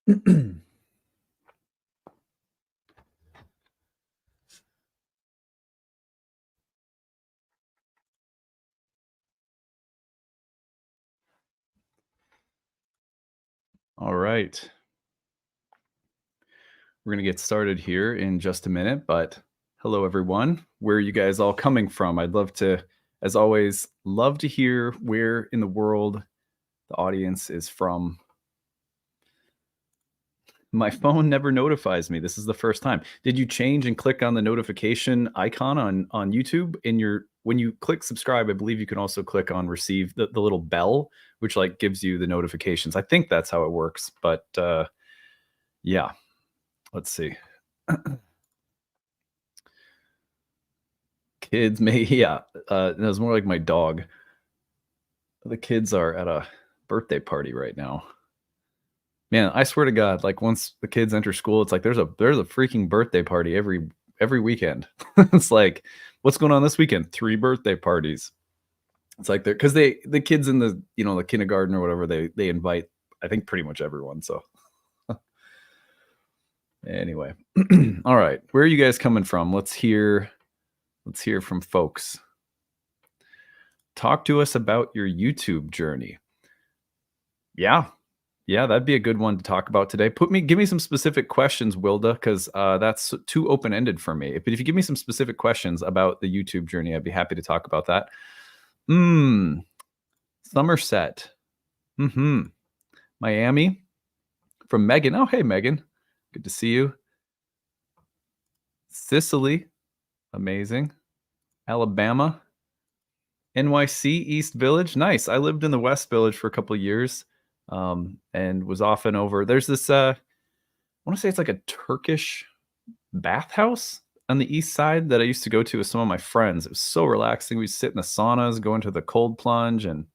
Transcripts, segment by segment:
All right. We're going to get started here in just a minute, but hello, everyone. Where are you guys all coming from? I'd love to, as always, love to hear where in the world the audience is from. My phone never notifies me. This is the first time. Did you change and click on the notification icon on YouTube in your when you click subscribe? I believe you can also click on receive the little bell, which like gives you the notifications. I think that's how it works. But yeah, let's see. Kids may yeah. It was more like my dog. The kids are at a birthday party right now. Man, I swear to God, like once the kids enter school, it's like there's a freaking birthday party every weekend. It's like, what's going on this weekend? 3 birthday parties. It's like they're because the kids in the the kindergarten or whatever they invite I think pretty much everyone. So anyway, all right, where are you guys coming from? Let's hear from folks. Talk to us about your YouTube journey. Yeah, that'd be a good one to talk about today. Give me some specific questions, Wilda, because that's too open-ended for me. But if you give me some specific questions about the YouTube journey, I'd be happy to talk about that. Somerset. Miami. From Megan. Oh, hey, Megan. Good to see you. Sicily. Amazing. Alabama. NYC, East Village. Nice. I lived in the West Village for a couple of years. And was often over. There's this I want to say it's like a Turkish bathhouse on the east side that I used to go to with some of my friends. It was so relaxing. We'd sit in the saunas, go into the cold plunge, and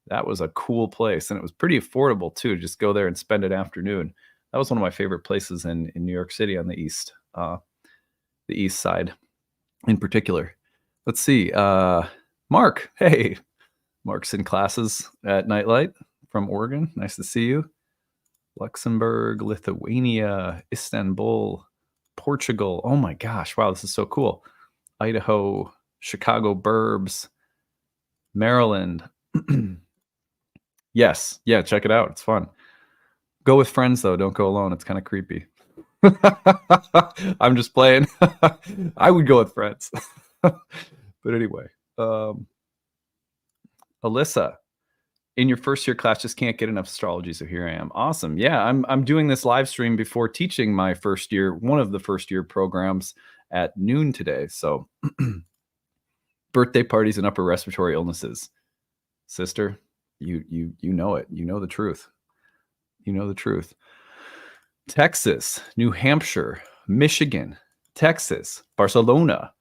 that was a cool place. And it was pretty affordable too, just go there and spend an afternoon. That was one of my favorite places in New York City on the east side in particular. Let's see. Mark, hey. Mark's in classes at Nightlight from Oregon. Nice to see you. Luxembourg, Lithuania, Istanbul, Portugal. Oh my gosh. Wow, this is so cool. Idaho, Chicago Burbs, Maryland. Yes. Yeah, check it out. It's fun. Go with friends, though. Don't go alone. It's kind of creepy. I'm just playing. I would go with friends. But anyway. Alyssa. In your first year class, just can't get enough astrology, so here I am. Awesome. Yeah, I'm doing this live stream before teaching my first year, one of the first year programs at noon today. So birthday parties and upper respiratory illnesses. Sister, you know it. You know the truth. You know the truth. Texas, New Hampshire, Michigan, Texas, Barcelona,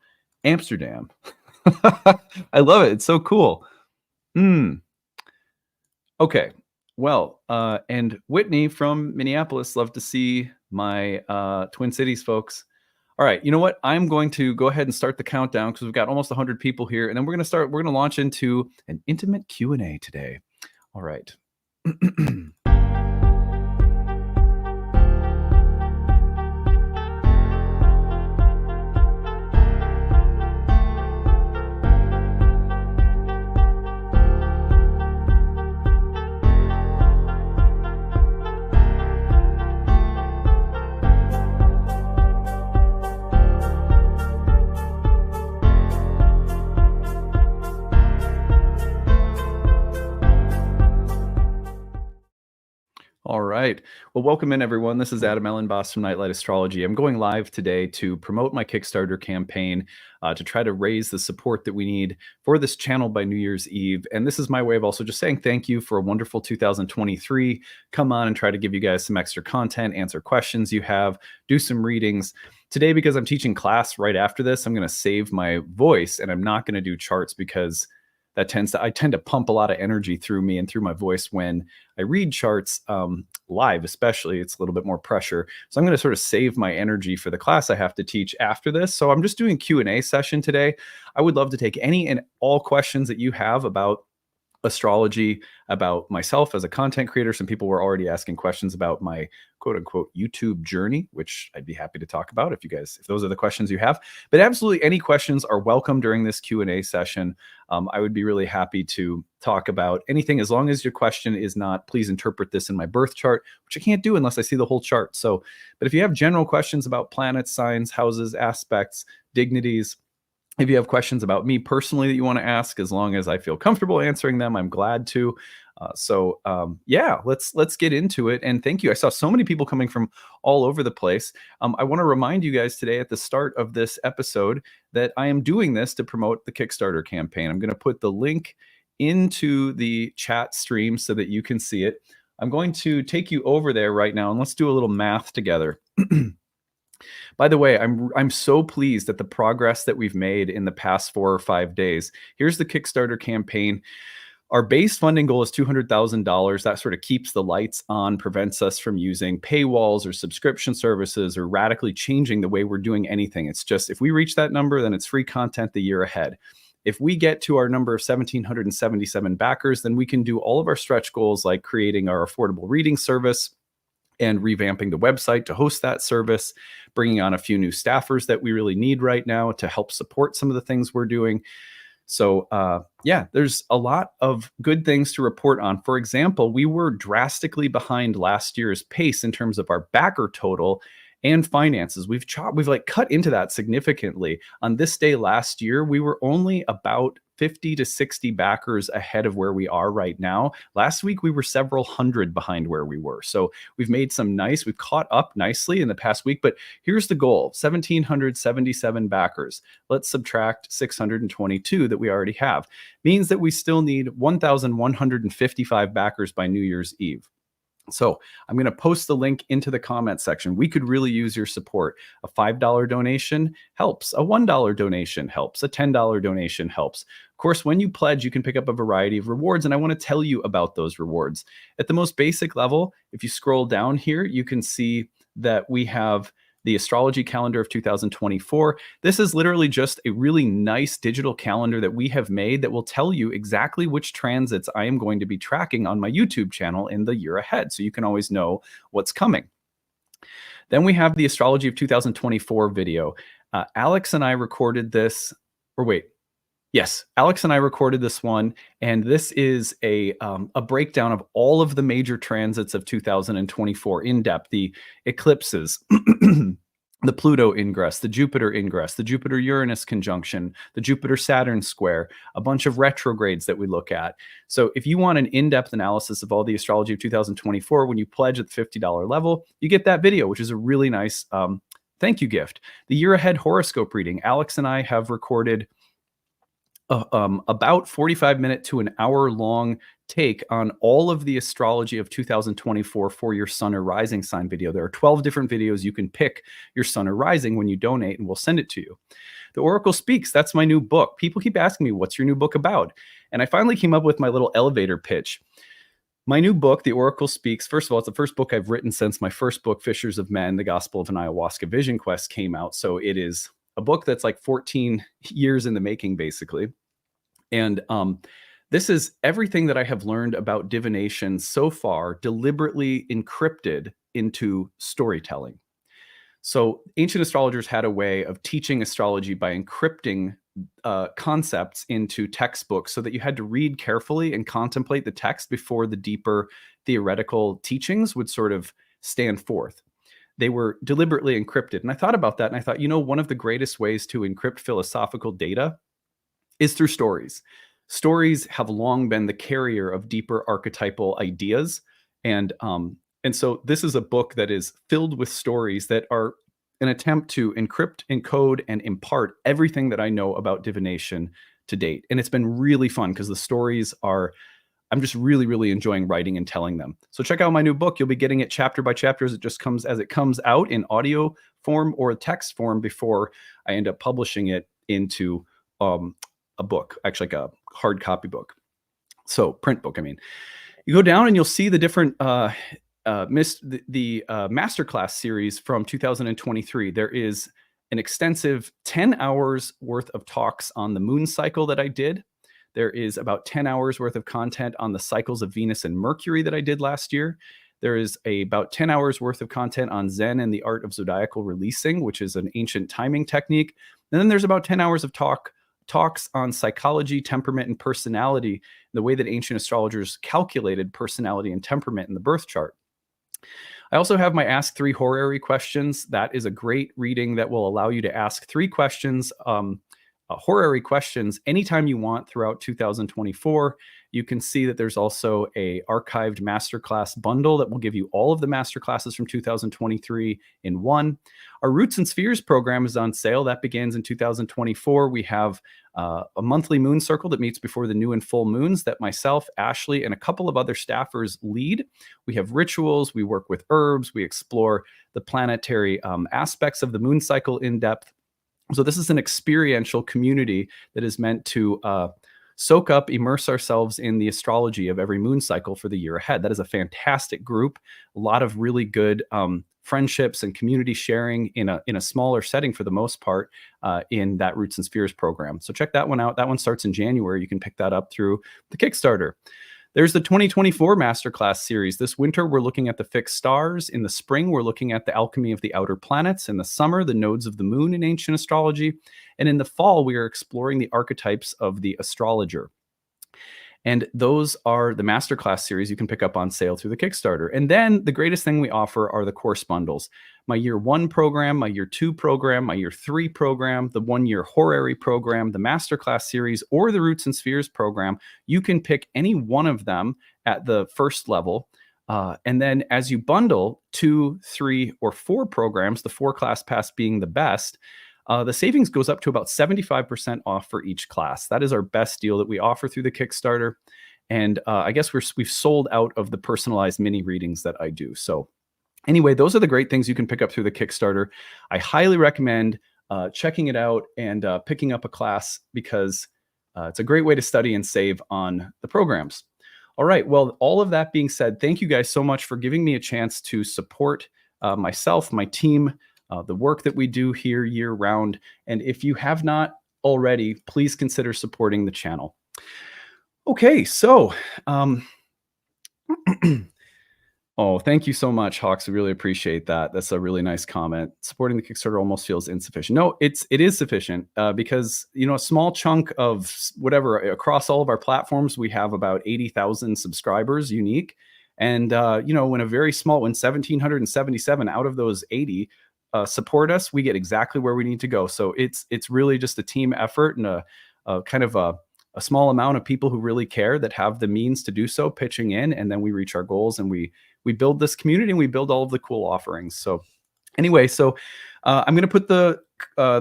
Amsterdam. I love it. It's so cool. Okay, well, and Whitney from Minneapolis, love to see my Twin Cities folks. All right, you know what? I'm going to go ahead and start the countdown because we've got almost 100 people here, and then we're going to launch into an intimate Q&A today. All right. All right. Well, welcome in, everyone. This is Adam Ellenboss from Nightlight Astrology. I'm going live today to promote my Kickstarter campaign to try to raise the support that we need for this channel by New Year's Eve. And this is my way of also just saying thank you for a wonderful 2023. Come on and try to give you guys some extra content, answer questions you have, do some readings. Today, because I'm teaching class right after this, I'm going to save my voice and I'm not going to do charts because I tend to pump a lot of energy through me and through my voice when I read charts live, especially. It's a little bit more pressure. So I'm going to sort of save my energy for the class I have to teach after this. So I'm just doing Q&A session today. I would love to take any and all questions that you have about astrology, about myself as a content creator. Some people were already asking questions about my quote unquote YouTube journey, which I'd be happy to talk about if those are the questions you have. But absolutely any questions are welcome during this Q&A session. I would be really happy to talk about anything as long as your question is not, please interpret this in my birth chart, which I can't do unless I see the whole chart. So, but if you have general questions about planets, signs, houses, aspects, dignities, if you have questions about me personally that you want to ask, as long as I feel comfortable answering them, I'm glad to. Yeah, let's get into it. And thank you. I saw so many people coming from all over the place. I want to remind you guys today at the start of this episode that I am doing this to promote the Kickstarter campaign. I'm going to put the link into the chat stream so that you can see it. I'm going to take you over there right now, and let's do a little math together. By the way, I'm so pleased at the progress that we've made in the past 4 or 5 days. Here's the Kickstarter campaign. Our base funding goal is $200,000. That sort of keeps the lights on, prevents us from using paywalls or subscription services or radically changing the way we're doing anything. It's just, if we reach that number, then it's free content the year ahead. If we get to our number of 1,777 backers, then we can do all of our stretch goals, like creating our affordable reading service and revamping the website to host that service, bringing on a few new staffers that we really need right now to help support some of the things we're doing. So yeah, there's a lot of good things to report on. For example, we were drastically behind last year's pace in terms of our backer total and finances. We've like cut into that significantly. On this day last year, we were only about 50 to 60 backers ahead of where we are right now. Last week, we were several hundred behind where we were. So we've caught up nicely in the past week, but here's the goal: 1,777 backers. Let's subtract 622 that we already have. Means that we still need 1,155 backers by New Year's Eve. So I'm going to post the link into the comment section. We could really use your support. A $5 donation helps. A $1 donation helps. A $10 donation helps. Of course, when you pledge, you can pick up a variety of rewards, and I want to tell you about those rewards. At the most basic level, if you scroll down here, you can see that we have the astrology calendar of 2024. This is literally just a really nice digital calendar that we have made that will tell you exactly which transits I am going to be tracking on my YouTube channel in the year ahead, so you can always know what's coming. Then we have the astrology of 2024 video. Alex and I recorded this, Yes, Alex and I recorded this one, and this is a breakdown of all of the major transits of 2024 in depth, the eclipses, the Pluto ingress, the Jupiter ingress, the Jupiter-Uranus conjunction, the Jupiter-Saturn square, a bunch of retrogrades that we look at. So if you want an in-depth analysis of all the astrology of 2024, when you pledge at the $50 level, you get that video, which is a really nice thank you gift. The year ahead horoscope reading, Alex and I have recorded about 45-minute to an hour-long take on all of the astrology of 2024 for your sun or rising sign video. There are 12 different videos. You can pick your sun or rising when you donate, and we'll send it to you. The Oracle Speaks, that's my new book. People keep asking me, what's your new book about? And I finally came up with my little elevator pitch. My new book, The Oracle Speaks, first of all, it's the first book I've written since my first book, Fishers of Men, The Gospel of an Ayahuasca Vision Quest, came out. So it is a book that's like 14 years in the making, basically. And this is everything that I have learned about divination so far, deliberately encrypted into storytelling. So ancient astrologers had a way of teaching astrology by encrypting concepts into textbooks so that you had to read carefully and contemplate the text before the deeper theoretical teachings would sort of stand forth. They were deliberately encrypted. And I thought about that, and I thought, one of the greatest ways to encrypt philosophical data is through stories. Stories have long been the carrier of deeper archetypal ideas. And so this is a book that is filled with stories that are an attempt to encrypt, encode, and impart everything that I know about divination to date. And it's been really fun because the stories I'm just really, really enjoying writing and telling them. So check out my new book. You'll be getting it chapter by chapter as it comes out in audio form or text form before I end up publishing it into a book, actually like a hard copy book. So print book, I mean. You go down and you'll see the different masterclass series from 2023. There is an extensive 10 hours worth of talks on the moon cycle that I did. There is about 10 hours worth of content on the cycles of Venus and Mercury that I did last year. There is about 10 hours worth of content on Zen and the art of zodiacal releasing, which is an ancient timing technique. And then there's about 10 hours of talks on psychology, temperament, and personality, the way that ancient astrologers calculated personality and temperament in the birth chart. I also have my Ask 3 Horary questions. That is a great reading that will allow you to ask 3 questions, horary questions, anytime you want throughout 2024. You can see that there's also a archived masterclass bundle that will give you all of the masterclasses from 2023 in one. Our Roots and Spheres program is on sale. That begins in 2024. We have a monthly moon circle that meets before the new and full moons that myself, Ashley, and a couple of other staffers lead. We have rituals. We work with herbs. We explore the planetary aspects of the moon cycle in depth. So this is an experiential community that is meant to soak up, immerse ourselves in the astrology of every moon cycle for the year ahead. That is a fantastic group. A lot of really good friendships and community sharing in a smaller setting for the most part in that Roots and Spheres program. So check that one out. That one starts in January. You can pick that up through the Kickstarter. There's the 2024 Masterclass series. This winter, we're looking at the fixed stars. In the spring, we're looking at the alchemy of the outer planets. In the summer, the nodes of the moon in ancient astrology. And in the fall, we are exploring the archetypes of the astrologer. And those are the Masterclass series you can pick up on sale through the Kickstarter. And then the greatest thing we offer are the course bundles. My year 1 program, my year 2 program, my year 3 program, the 1-year horary program, the Masterclass series, or the Roots and Spheres program. You can pick any one of them at the first level. And then as you bundle 2, 3, or 4 programs, the 4 class pass being the best, the savings goes up to about 75% off for each class. That is our best deal that we offer through the Kickstarter. And I guess we've sold out of the personalized mini readings that I do. So anyway, those are the great things you can pick up through the Kickstarter. I highly recommend checking it out and picking up a class because it's a great way to study and save on the programs. All right. Well, all of that being said, thank you guys so much for giving me a chance to support myself, my team, the work that we do here year round. And if you have not already, please consider supporting the channel. Okay, so, oh, thank you so much, Hawks. I really appreciate that. That's a really nice comment. Supporting the Kickstarter almost feels insufficient. No, it is sufficient because, you know, a small chunk of whatever across all of our platforms, we have about 80,000 subscribers unique. And, you know, when 1,777 out of those 80 support us, we get exactly where we need to go. So it's really just a team effort and a kind of a small amount of people who really care that have the means to do so pitching in, and then we reach our goals and we build this community and we build all of the cool offerings. So anyway, so I'm going to put the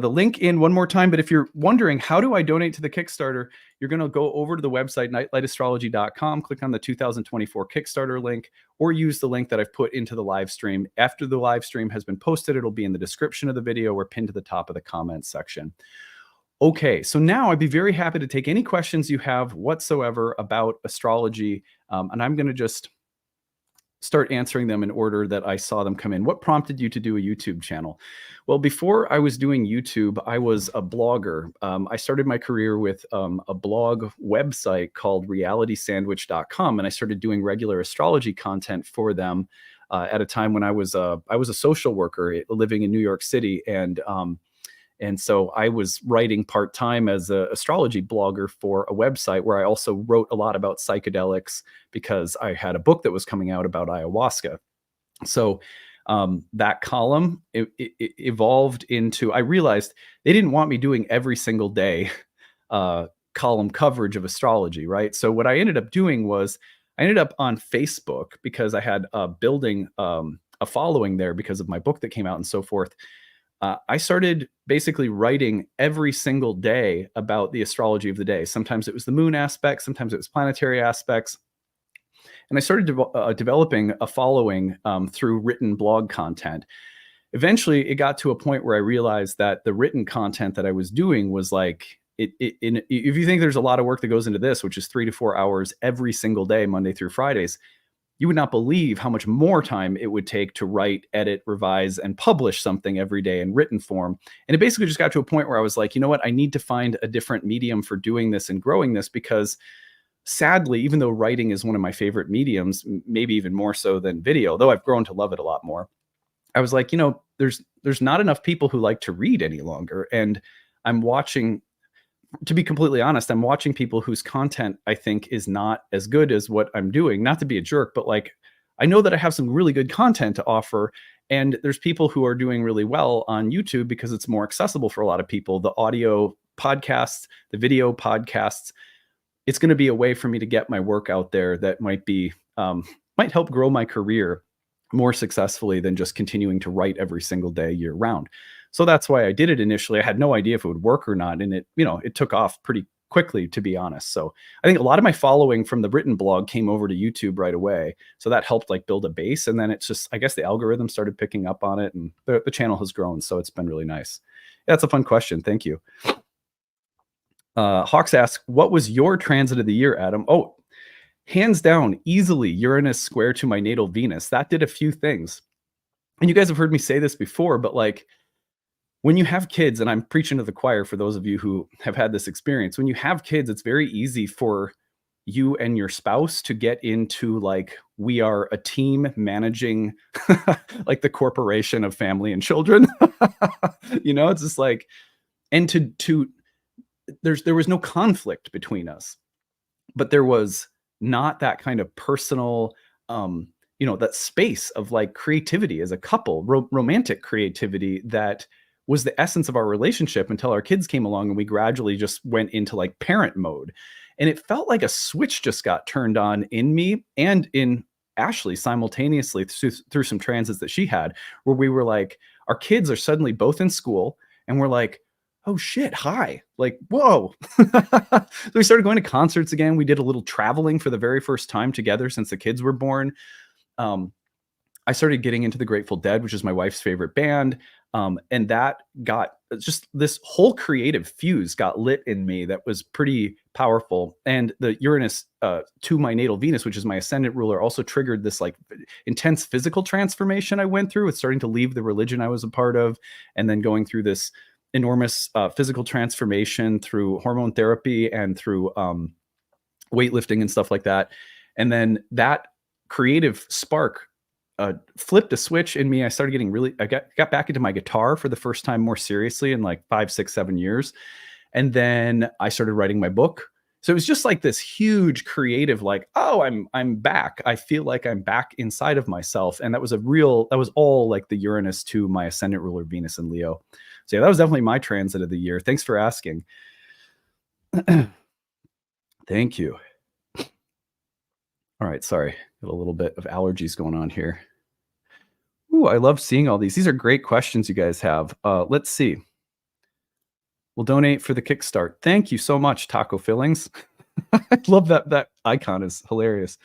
link in one more time, but if you're wondering how do I donate to the Kickstarter, you're going to go over to the website nightlightastrology.com, click on the 2024 Kickstarter link, or use the link that I've put into the live stream. After the live stream has been posted, it'll be in the description of the video or pinned to the top of the comments section. Okay, so now I'd be very happy to take any questions you have whatsoever about astrology, and I'm going to just start answering them in order that I saw them come in. What prompted you to do a YouTube channel? Well, before I was doing YouTube, I was a blogger. I started my career with a blog website called realitysandwich.com, and I started doing regular astrology content for them at a time when I was a social worker living in New York City, and so I was writing part-time as an astrology blogger for a website where I also wrote a lot about psychedelics because I had a book that was coming out about ayahuasca. So that column it evolved into, I realized they didn't want me doing every single day column coverage of astrology, right? So what I ended up doing was I ended up on Facebook because I had building a following there because of my book that came out and so forth. I started basically writing every single day about the astrology of the day. Sometimes it was the moon aspects, sometimes it was planetary aspects. And I started developing a following through written blog content. Eventually, it got to a point where I realized that the written content that I was doing was like, if you think there's a lot of work that goes into this, which is 3 to 4 hours every single day, Monday through Fridays, you would not believe how much more time it would take to write, edit, revise, and publish something every day in written form. And it basically just got to a point where I was like, you know what? I need to find a different medium for doing this and growing this, because sadly, even though writing is one of my favorite mediums, maybe even more so than video, though I've grown to love it a lot more, I was like, there's not enough people who like to read any longer. And I'm watching, to be completely honest, I'm watching people whose content I think is not as good as what I'm doing. Not to be a jerk, but like, I know that I have some really good content to offer. And there's people who are doing really well on YouTube because it's more accessible for a lot of people. The audio podcasts, the video podcasts, it's going to be a way for me to get my work out there that might help grow my career more successfully than just continuing to write every single day year round. So that's why I did it initially. I had no idea if it would work or not. And it took off pretty quickly, to be honest. So I think a lot of my following from the written blog came over to YouTube right away. So that helped like build a base. And then it's just, I guess the algorithm started picking up on it, and the channel has grown. So it's been really nice. Yeah, that's a fun question. Thank you. Hawks asks, what was your transit of the year, Adam? Oh, hands down, easily Uranus square to my natal Venus. That did a few things. And you guys have heard me say this before, but like, when you have kids, and I'm preaching to the choir for those of you who have had this experience, when you have kids, it's very easy for you and your spouse to get into like, we are a team managing like the corporation of family and children. It's just like, and there was no conflict between us, but there was not that kind of personal, that space of like creativity as a couple, romantic creativity that was the essence of our relationship until our kids came along and we gradually just went into like parent mode. And it felt like a switch just got turned on in me and in Ashley simultaneously through some transits that she had, where we were like, our kids are suddenly both in school and we're like, oh shit, hi. Like, whoa. So we started going to concerts again. We did a little traveling for the very first time together since the kids were born. I started getting into the Grateful Dead, which is my wife's favorite band. And that got just this whole creative fuse got lit in me that was pretty powerful. And the Uranus to my natal Venus, which is my ascendant ruler, also triggered this like intense physical transformation I went through with starting to leave the religion I was a part of, and then going through this enormous physical transformation through hormone therapy and through weightlifting and stuff like that. And then that creative spark flipped a switch in me. I started getting I got back into my guitar for the first time more seriously in like 5, 6, 7 years. And then I started writing my book. So it was just like this huge creative, like, oh, I'm back. I feel like I'm back inside of myself. And that was all like the Uranus to my ascendant ruler, Venus and Leo. So yeah, that was definitely my transit of the year. Thanks for asking. Thank you. All right, sorry. Got a little bit of allergies going on here. Ooh, I love seeing all these. These are great questions you guys have. Let's see. We'll donate for the Kickstart. Thank you so much, Taco Fillings. I love that icon is hilarious.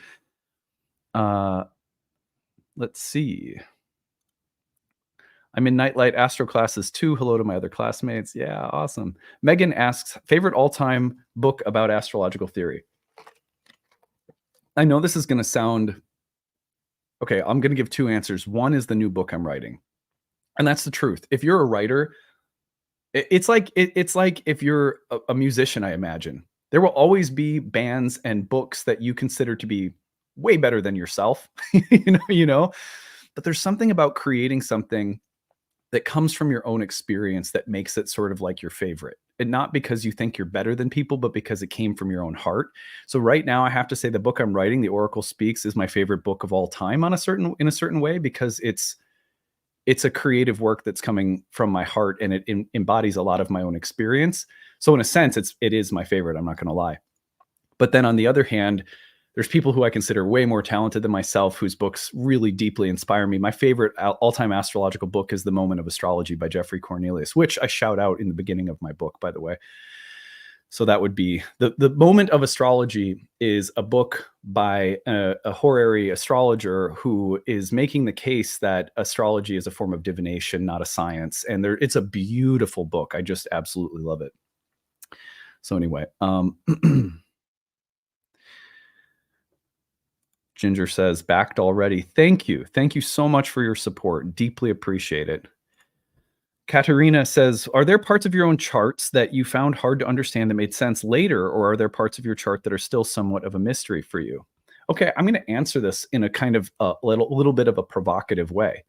Let's see. I'm in Nightlight Astro classes too. Hello to my other classmates. Yeah, awesome. Megan asks, favorite all-time book about astrological theory? I know this is going to sound... Okay, I'm going to give two answers. One is the new book I'm writing. And that's the truth. If you're a writer, it's like if you're a musician, I imagine. There will always be bands and books that you consider to be way better than yourself, But there's something about creating something that comes from your own experience that makes it sort of like your favorite. And not because you think you're better than people, but because it came from your own heart. So right now I have to say the book I'm writing, The Oracle Speaks, is my favorite book of all time in a certain way, because it's a creative work that's coming from my heart, and it embodies a lot of my own experience. So in a sense, it is my favorite. I'm not going to lie. But then on the other hand, there's people who I consider way more talented than myself, whose books really deeply inspire me. My favorite all-time astrological book is The Moment of Astrology by Jeffrey Cornelius, which I shout out in the beginning of my book, by the way. So that would be the Moment of Astrology is a book by a horary astrologer who is making the case that astrology is a form of divination, not a science. And it's a beautiful book. I just absolutely love it. So anyway, Ginger says, backed already. Thank you. Thank you so much for your support. Deeply appreciate it. Katerina says, are there parts of your own charts that you found hard to understand that made sense later, or are there parts of your chart that are still somewhat of a mystery for you? Okay, I'm going to answer this in a kind of a little bit of a provocative way.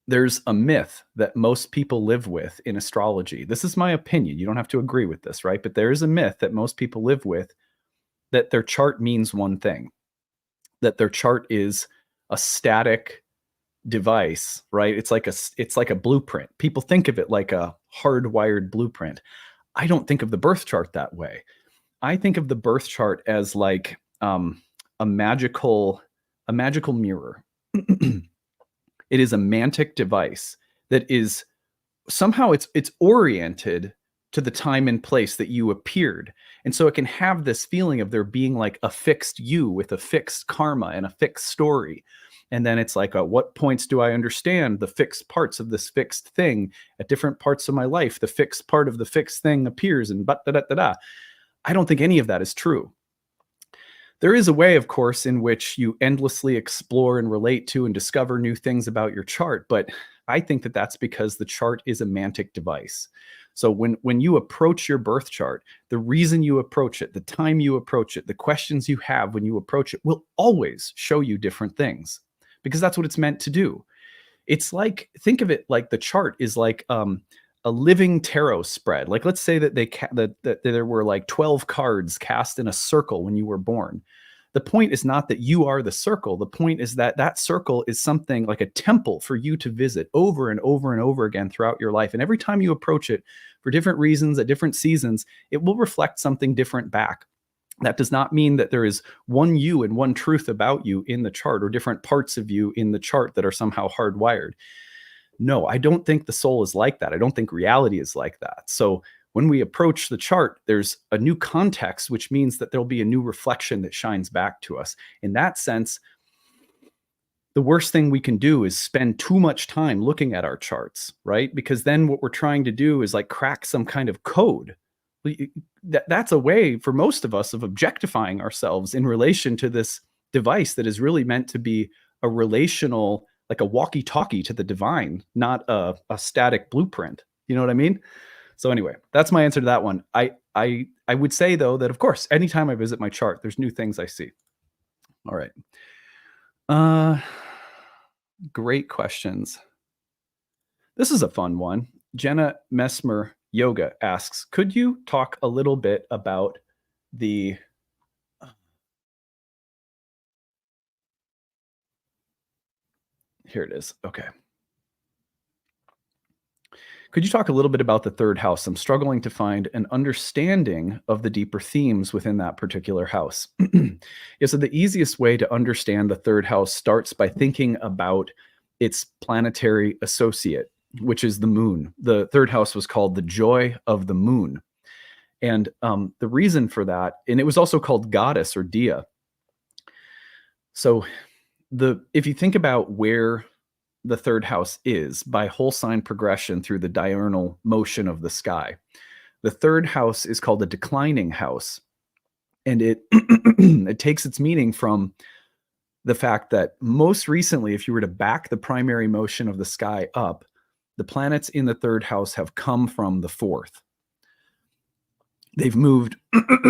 There's a myth that most people live with in astrology. This is my opinion. You don't have to agree with this, right? But there is a myth that most people live with, that their chart means one thing, that their chart is a static device, right? It's like a blueprint. People think of it like a hardwired blueprint. I don't think of the birth chart that way. I think of the birth chart as like a magical mirror. It is a mantic device that is somehow it's oriented to the time and place that you appeared. And so it can have this feeling of there being like a fixed you with a fixed karma and a fixed story. And then it's like, at what points do I understand the fixed parts of this fixed thing at different parts of my life? The fixed part of the fixed thing appears and da-da-da-da-da. I don't think any of that is true. There is a way, of course, in which you endlessly explore and relate to and discover new things about your chart. But I think that that's because the chart is a mantic device. So when you approach your birth chart, the reason you approach it, the time you approach it, the questions you have when you approach it will always show you different things, because that's what it's meant to do. It's like, think of it like the chart is like a living tarot spread. Like, let's say that that there were like 12 cards cast in a circle when you were born. The point is not that you are the circle. The point is that that circle is something like a temple for you to visit over and over and over again throughout your life. And every time you approach it for different reasons at different seasons, it will reflect something different back. That does not mean that there is one you and one truth about you in the chart, or different parts of you in the chart that are somehow hardwired. No, I don't think the soul is like that. I don't think reality is like that. So when we approach the chart, there's a new context, which means that there'll be a new reflection that shines back to us. In that sense, the worst thing we can do is spend too much time looking at our charts, right? Because then what we're trying to do is like crack some kind of code. That's a way for most of us of objectifying ourselves in relation to this device that is really meant to be a relational, like a walkie-talkie to the divine, not a static blueprint. You know what I mean? So anyway, that's my answer to that one. I would say, though, that of course, anytime I visit my chart, there's new things I see. All right. Great questions. This is a fun one. Jenna Mesmer Yoga asks, could you talk a little bit about the here it is. Okay. Could you talk a little bit about the third house? I'm struggling to find an understanding of the deeper themes within that particular house. Yeah, so the easiest way to understand the third house starts by thinking about its planetary associate, which is the moon. The third house was called the joy of the moon. And the reason for that, and it was also called goddess or Dia. So if you think about where the third house is by whole sign progression through the diurnal motion of the sky, the third house is called a declining house. And it it takes its meaning from the fact that most recently, if you were to back the primary motion of the sky up, the planets in the third house have come from the fourth. They've moved,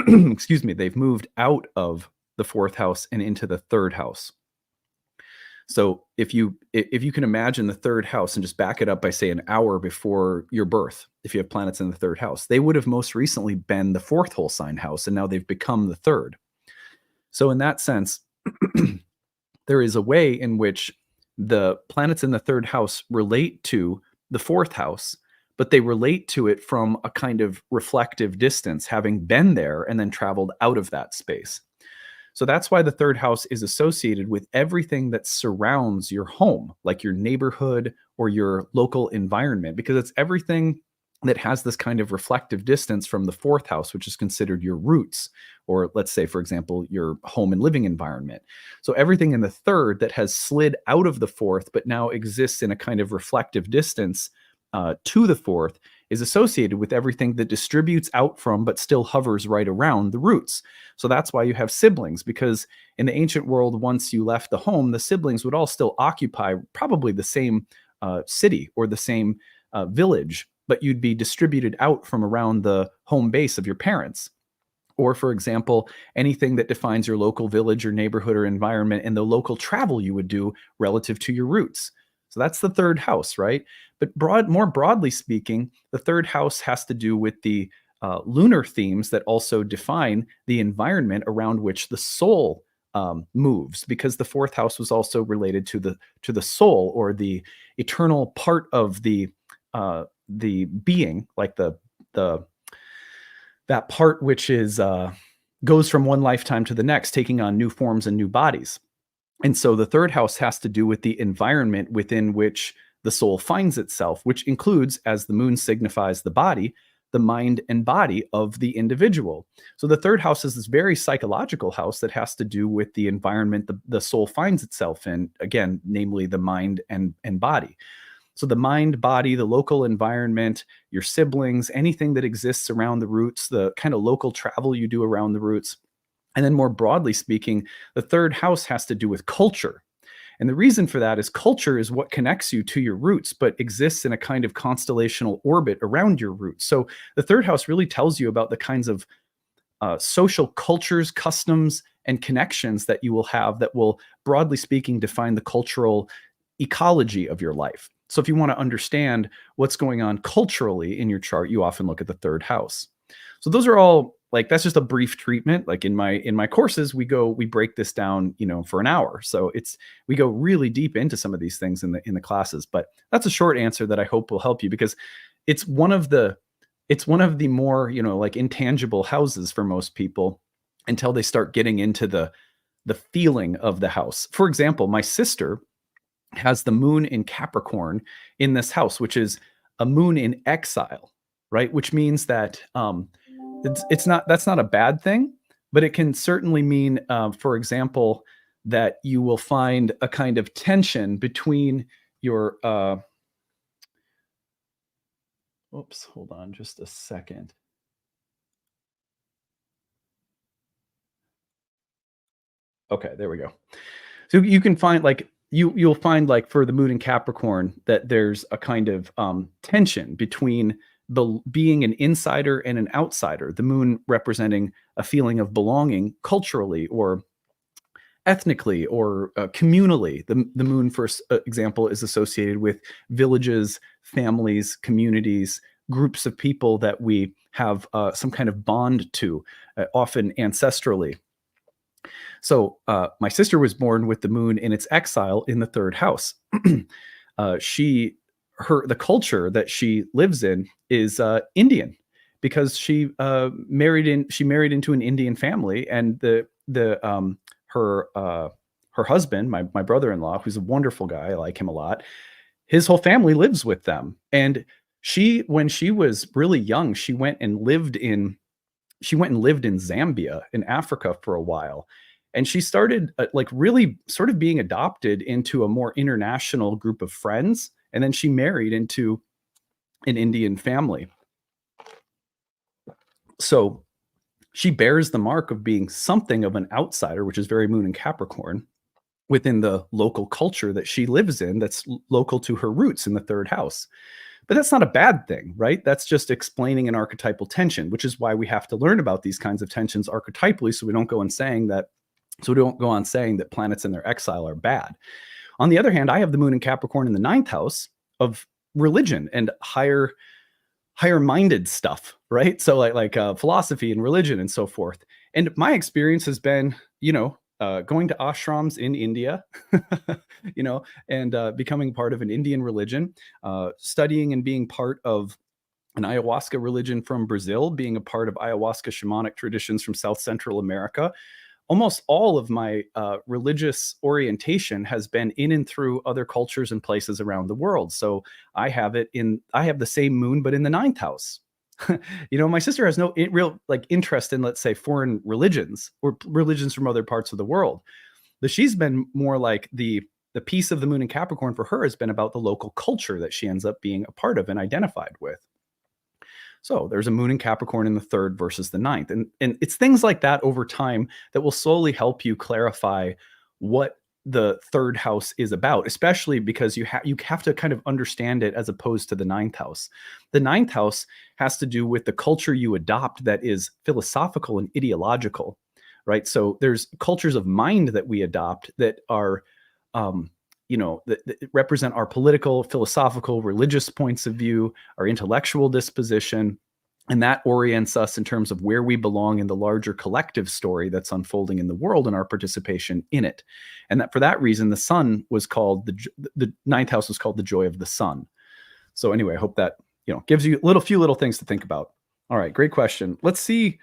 excuse me, they've moved out of the fourth house and into the third house. So if you can imagine the third house and just back it up by, say, an hour before your birth, if you have planets in the third house, they would have most recently been the fourth whole sign house, and now they've become the third. So in that sense, there is a way in which the planets in the third house relate to the fourth house, but they relate to it from a kind of reflective distance, having been there and then traveled out of that space. So that's why the third house is associated with everything that surrounds your home, like your neighborhood or your local environment, because it's everything that has this kind of reflective distance from the fourth house, which is considered your roots, or let's say, for example, your home and living environment. So everything in the third that has slid out of the fourth, but now exists in a kind of reflective distance to the fourth, is associated with everything that distributes out from but still hovers right around the roots. So that's why you have siblings, because in the ancient world, once you left the home, the siblings would all still occupy probably the same city or the same village, but you'd be distributed out from around the home base of your parents. Or, for example, anything that defines your local village or neighborhood or environment and the local travel you would do relative to your roots. So that's the third house, right? But more broadly speaking, the third house has to do with the lunar themes that also define the environment around which the soul moves, because the fourth house was also related to the soul, or the eternal part of the being, like the that part which is goes from one lifetime to the next, taking on new forms and new bodies. And so the third house has to do with the environment within which the soul finds itself, which includes, as the moon signifies the body, the mind and body of the individual. So the third house is this very psychological house that has to do with the environment the soul finds itself in, again, namely the mind and body. So the mind, body, the local environment, your siblings, anything that exists around the roots, the kind of local travel you do around the roots. And then more broadly speaking, the third house has to do with culture. And the reason for that is culture is what connects you to your roots, but exists in a kind of constellational orbit around your roots. So the third house really tells you about the kinds of social cultures, customs, and connections that you will have that will, broadly speaking, define the cultural ecology of your life. So if you want to understand what's going on culturally in your chart, you often look at the third house. So those are all, like, that's just a brief treatment. Like in my courses, we break this down, for an hour. So we go really deep into some of these things in the classes. But that's a short answer that I hope will help you, because it's one of the more, like, intangible houses for most people until they start getting into the feeling of the house. For example, my sister has the moon in Capricorn in this house, which is a moon in exile, right? Which means that that's not a bad thing, but it can certainly mean, for example, that you will find a kind of tension between your. Oops, hold on just a second. Okay, there we go. So you can find, like, you'll find, like, for the moon in Capricorn, that there's a kind of tension between being an insider and an outsider. The moon representing a feeling of belonging culturally or ethnically or communally. The moon, for example, is associated with villages, families, communities, groups of people that we have some kind of bond to, often ancestrally. So my sister was born with the moon in its exile in the third house. The culture that she lives in is Indian, because she married into an Indian family, and her husband, my brother-in-law, who's a wonderful guy, I like him a lot. His whole family lives with them, and when she was really young, she went and lived in Zambia in Africa for a while. And she started like really sort of being adopted into a more international group of friends. And then she married into an Indian family. So she bears the mark of being something of an outsider, which is very moon in Capricorn, within the local culture that she lives in, that's local to her roots in the third house. But that's not a bad thing, right? That's just explaining an archetypal tension, which is why we have to learn about these kinds of tensions archetypally, so we don't go on saying that planets in their exile are bad. On the other hand, I have the moon in Capricorn in the ninth house of religion and higher minded stuff, right? So like philosophy and religion and so forth. And my experience has been, going to ashrams in India, and becoming part of an Indian religion, studying and being part of an ayahuasca religion from Brazil, being a part of ayahuasca shamanic traditions from South Central America. Almost all of my religious orientation has been in and through other cultures and places around the world. So I have the same moon, but in the ninth house. My sister has no real interest in, let's say, foreign religions or religions from other parts of the world. But she's been more like the piece of the moon in Capricorn for her has been about the local culture that she ends up being a part of and identified with. So there's a moon in Capricorn in the third versus the ninth. And it's things like that over time that will slowly help you clarify what the third house is about, especially because you have to kind of understand it as opposed to the ninth house. The ninth house has to do with the culture you adopt that is philosophical and ideological, right? So there's cultures of mind that we adopt that are um, that represent our political, philosophical, religious points of view, our intellectual disposition, and that orients us in terms of where we belong in the larger collective story that's unfolding in the world and our participation in it. And that for that reason, the sun was called the ninth house was called the joy of the sun. So anyway, I hope that gives you few little things to think about. All right, great question. Let's see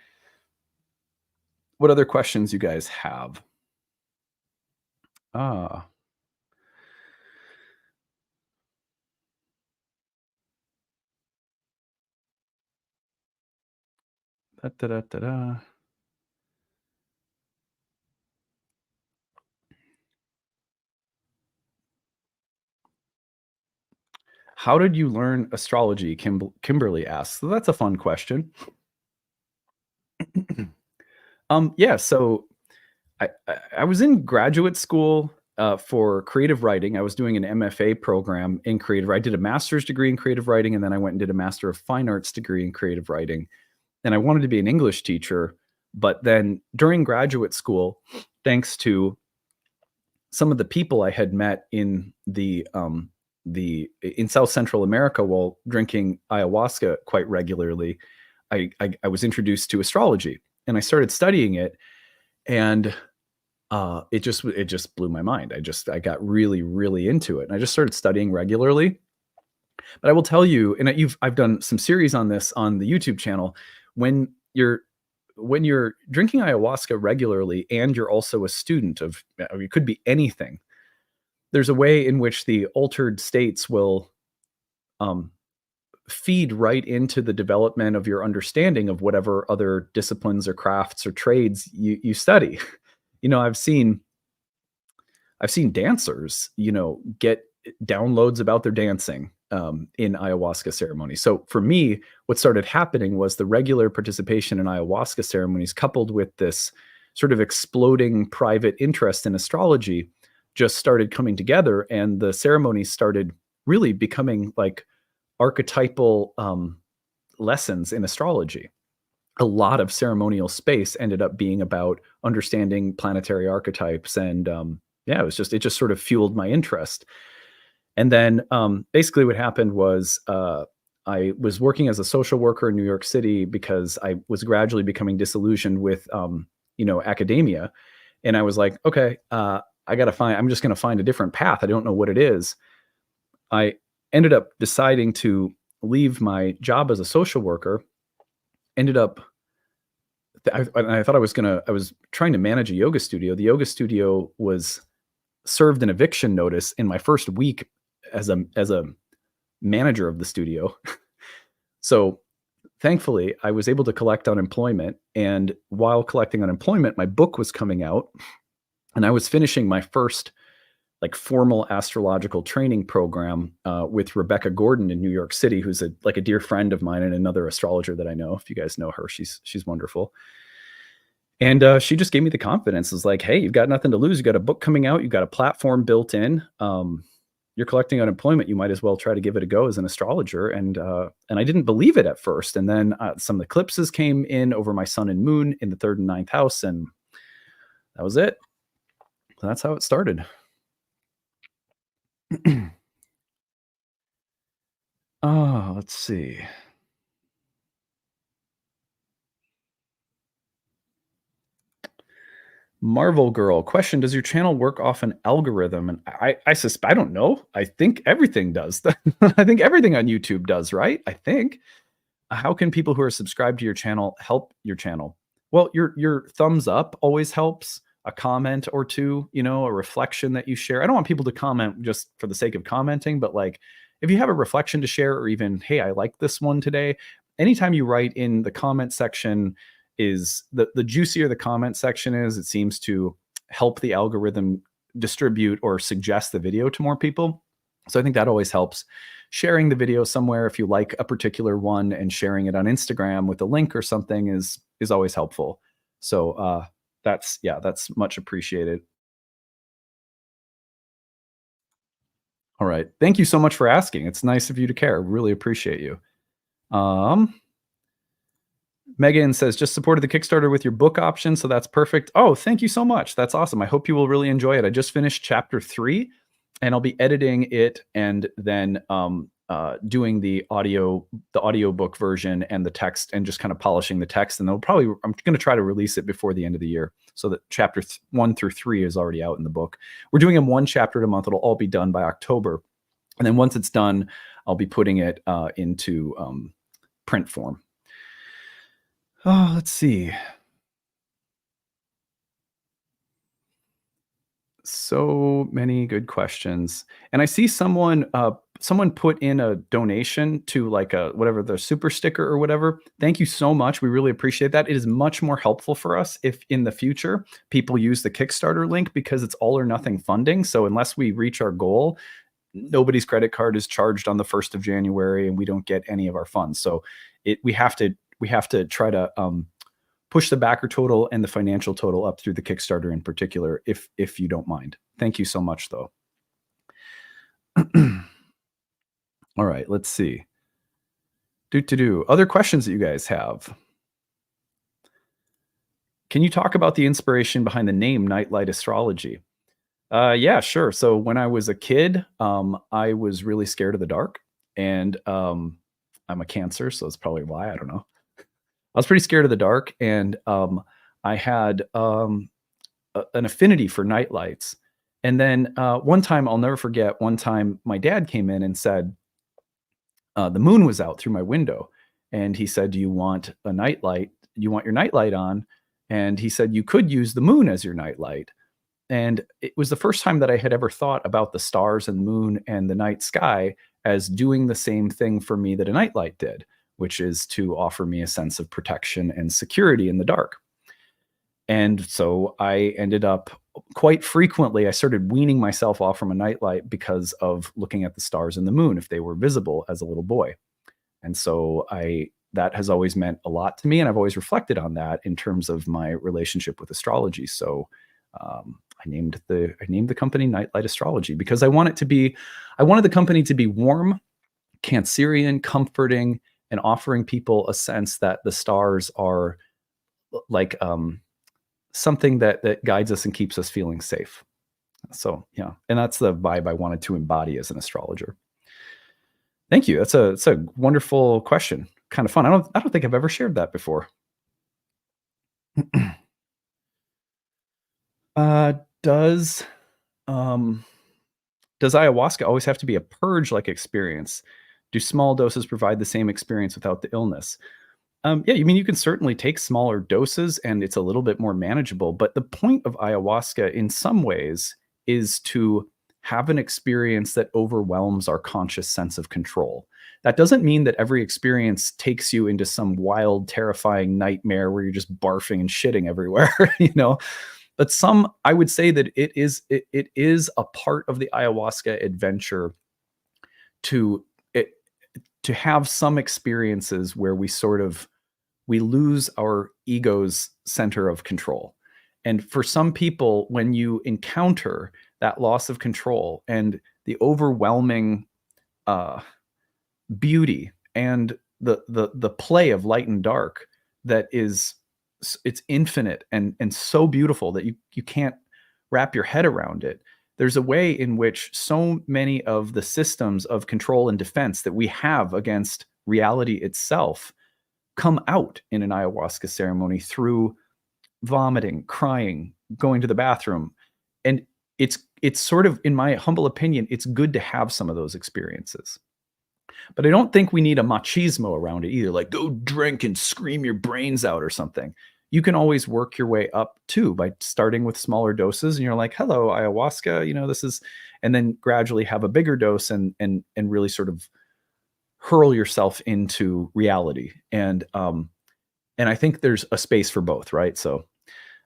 what other questions you guys have. Ah, da, da, da, da, da. How did you learn astrology? Kimberly asks. So that's a fun question. Yeah. So I was in graduate school for creative writing. I was doing an MFA program in creative. I did a master's degree in creative writing, and then I went and did a Master of Fine Arts degree in creative writing. And I wanted to be an English teacher, but then during graduate school, thanks to some of the people I had met in South Central America while drinking ayahuasca quite regularly, I was introduced to astrology and I started studying it, and it just blew my mind. I got really into it, and I just started studying regularly. But I will tell you, and I've done some series on this on the YouTube channel. When you're when you're drinking ayahuasca regularly, and you're also a student of, it could be anything. There's a way in which the altered states will um, feed right into the development of your understanding of whatever other disciplines or crafts or trades you study. You know, I've seen dancers, get downloads about their dancing in ayahuasca ceremonies. So for me, what started happening was the regular participation in ayahuasca ceremonies, coupled with this sort of exploding private interest in astrology, just started coming together, and the ceremonies started really becoming like archetypal lessons in astrology. A lot of ceremonial space ended up being about understanding planetary archetypes, and yeah, it just sort of fueled my interest. And then basically what happened was I was working as a social worker in New York City because I was gradually becoming disillusioned with academia, and I was like, okay, I'm just going to find a different path. I don't know what it is. I ended up deciding to leave my job as a social worker. Ended up I thought I was trying to manage a yoga studio. The yoga studio was served an eviction notice in my first week as a manager of the studio. So thankfully, I was able to collect unemployment. And while collecting unemployment, my book was coming out, and I was finishing my first like formal astrological training program with Rebecca Gordon in New York City, who's a dear friend of mine and another astrologer that I know. If you guys know her, she's wonderful. And she just gave me the confidence. It's like, hey, you've got nothing to lose. You got a book coming out. You've got a platform built in. You're collecting unemployment. You might as well try to give it a go as an astrologer. And I didn't believe it at first. And then some eclipses came in over my sun and moon in the third and ninth house, and that was it. So that's how it started. Oh, let's see. Marvel Girl question: does your channel work off an algorithm? And I don't know. I think everything does. I think everything on YouTube does, right? I think. How can people who are subscribed to your channel help your channel? Well, your thumbs up always helps. A comment or two, a reflection that you share. I don't want people to comment just for the sake of commenting, but like if you have a reflection to share, or even, hey, I like this one today. Anytime you write in the comment section, is the juicier the comment section is, it seems to help the algorithm distribute or suggest the video to more people. So I think that always helps. Sharing the video somewhere if you like a particular one and sharing it on Instagram with a link or something is always helpful. So that's yeah, that's much appreciated. All right. Thank you so much for asking. It's nice of you to care. Really appreciate you. Um, Megan says, just supported the Kickstarter with your book option. So that's perfect. Oh, thank you so much. That's awesome. I hope you will really enjoy it. I just finished chapter 3 and I'll be editing it and then doing the audiobook version and the text and just kind of polishing the text. And I'm going to try to release it before the end of the year so that chapter 1 through 3 is already out in the book. We're doing them one chapter a month. It'll all be done by October. And then once it's done, I'll be putting it into print form. Oh, let's see. So many good questions. And I see someone put in a donation to like a whatever the super sticker or whatever. Thank you so much. We really appreciate that. It is much more helpful for us if in the future people use the Kickstarter link because it's all or nothing funding. So unless we reach our goal, nobody's credit card is charged on the 1st of January and we don't get any of our funds. So we have to try to push the backer total and the financial total up through the Kickstarter in particular, if you don't mind. Thank you so much, though. All right, let's see. Other questions that you guys have? Can you talk about the inspiration behind the name Nightlight Astrology? Yeah, sure. So when I was a kid, I was really scared of the dark, and I'm a Cancer, so that's probably why. I don't know. I was pretty scared of the dark, and I had an affinity for night lights. And then one time, I'll never forget. One time, my dad came in and said the moon was out through my window, and he said, "Do you want a night light? You want your night light on?" And he said, "You could use the moon as your night light." And it was the first time that I had ever thought about the stars and moon and the night sky as doing the same thing for me that a nightlight did, which is to offer me a sense of protection and security in the dark. And so I ended up quite frequently, I started weaning myself off from a nightlight because of looking at the stars and the moon if they were visible as a little boy. And so that has always meant a lot to me. And I've always reflected on that in terms of my relationship with astrology. So I named the company Nightlight Astrology because I wanted the company to be warm, Cancerian, comforting, and offering people a sense that the stars are like something that guides us and keeps us feeling safe. So yeah, and that's the vibe I wanted to embody as an astrologer. Thank you. That's a wonderful question. Kind of fun. I don't think I've ever shared that before. Uh, does um does ayahuasca always have to be a purge-like experience? Do small doses provide the same experience without the illness? Yeah, you mean you can certainly take smaller doses and it's a little bit more manageable. But the point of ayahuasca, in some ways, is to have an experience that overwhelms our conscious sense of control. That doesn't mean that every experience takes you into some wild, terrifying nightmare where you're just barfing and shitting everywhere, you know. But I would say that it is a part of the ayahuasca adventure to it, to have some experiences where we lose our ego's center of control. And for some people, when you encounter that loss of control and the overwhelming uh, beauty and the play of light and dark that is it's infinite and so beautiful that you can't wrap your head around it. There's a way in which so many of the systems of control and defense that we have against reality itself come out in an ayahuasca ceremony through vomiting, crying, going to the bathroom. And it's sort of, in my humble opinion, it's good to have some of those experiences. But I don't think we need a machismo around it either, like go drink and scream your brains out or something. You can always work your way up too by starting with smaller doses and you're like, hello, ayahuasca, this is, and then gradually have a bigger dose and really sort of hurl yourself into reality. And I think there's a space for both, right? So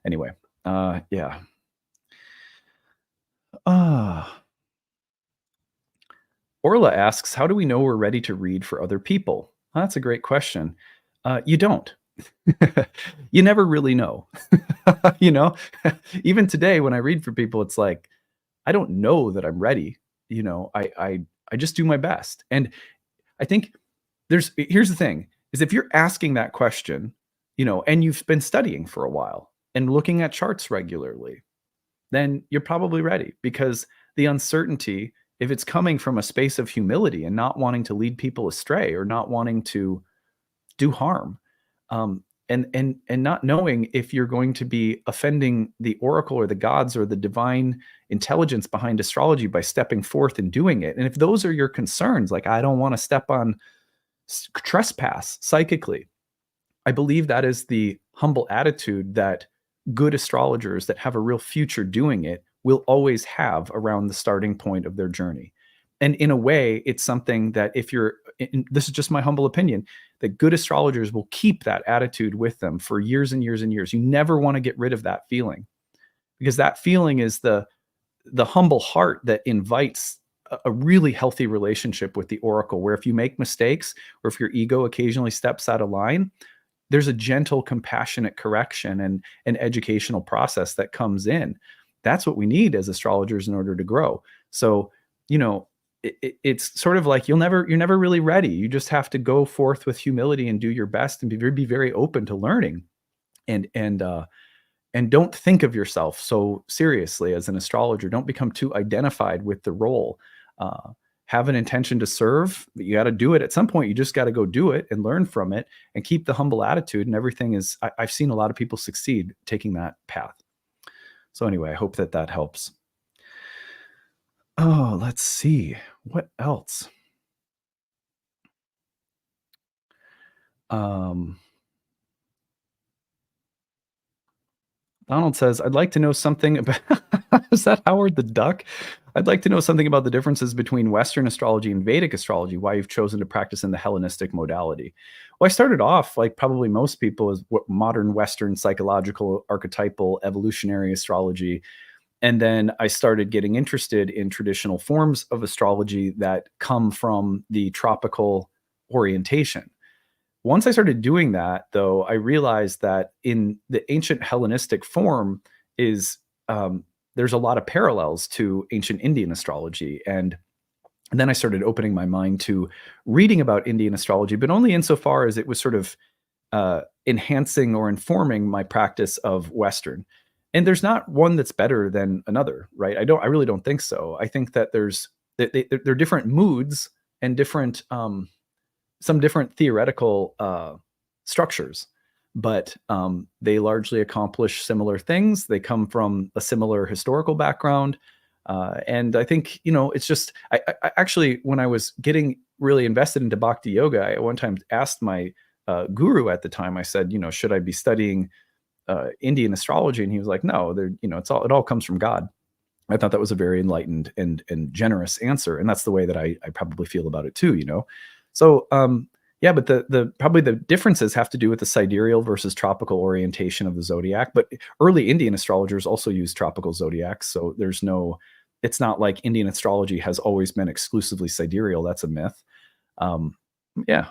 anyway, yeah. Orla asks, how do we know we're ready to read for other people? That's a great question. You don't. You never really know. you know, even today when I read for people, it's like, I don't know that I'm ready. I just do my best. And I think here's the thing is if you're asking that question, and you've been studying for a while and looking at charts regularly, then you're probably ready because the uncertainty, if it's coming from a space of humility and not wanting to lead people astray or not wanting to do harm, and not knowing if you're going to be offending the oracle or the gods or the divine intelligence behind astrology by stepping forth and doing it. And if those are your concerns, like I don't want to step on trespass psychically, I believe that is the humble attitude that good astrologers that have a real future doing it will always have around the starting point of their journey. And in a way, it's something that if you're, this is just my humble opinion, that good astrologers will keep that attitude with them for years and years and years. You never want to get rid of that feeling because that feeling is the humble heart that invites a really healthy relationship with the oracle, where if you make mistakes or if your ego occasionally steps out of line, there's a gentle, compassionate correction and an educational process that comes in. That's what we need as astrologers in order to grow. So, it's sort of like you're never really ready. You just have to go forth with humility and do your best and be very open to learning. And don't think of yourself so seriously as an astrologer. Don't become too identified with the role. Uh, have an intention to serve, but you got to do it at some point. You just got to go do it and learn from it and keep the humble attitude. And everything is, I've seen a lot of people succeed taking that path. So, anyway, I hope that helps. Oh, let's see. What else? Donald says, I'd like to know something about, is that Howard the Duck? I'd like to know something about the differences between Western astrology and Vedic astrology, why you've chosen to practice in the Hellenistic modality. Well, I started off, like probably most people, as what modern Western psychological, archetypal, evolutionary astrology. And then I started getting interested in traditional forms of astrology that come from the tropical orientation. Once I started doing that, though, I realized that in the ancient Hellenistic form is there's a lot of parallels to ancient Indian astrology. And then I started opening my mind to reading about Indian astrology, but only insofar as it was sort of enhancing or informing my practice of Western. And there's not one that's better than another, right? I really don't think so. I think that there are different moods and different some different theoretical structures, but they largely accomplish similar things. They come from a similar historical background. And I think, it's just, I actually, when I was getting really invested into Bhakti Yoga, I one time asked my guru at the time, I said, should I be studying Indian astrology? And he was like, no, it all comes from God. I thought that was a very enlightened and generous answer. And that's the way that I probably feel about it too, So, yeah, but the probably the differences have to do with the sidereal versus tropical orientation of the zodiac. But early Indian astrologers also used tropical zodiacs, so it's not like Indian astrology has always been exclusively sidereal. That's a myth. Yeah,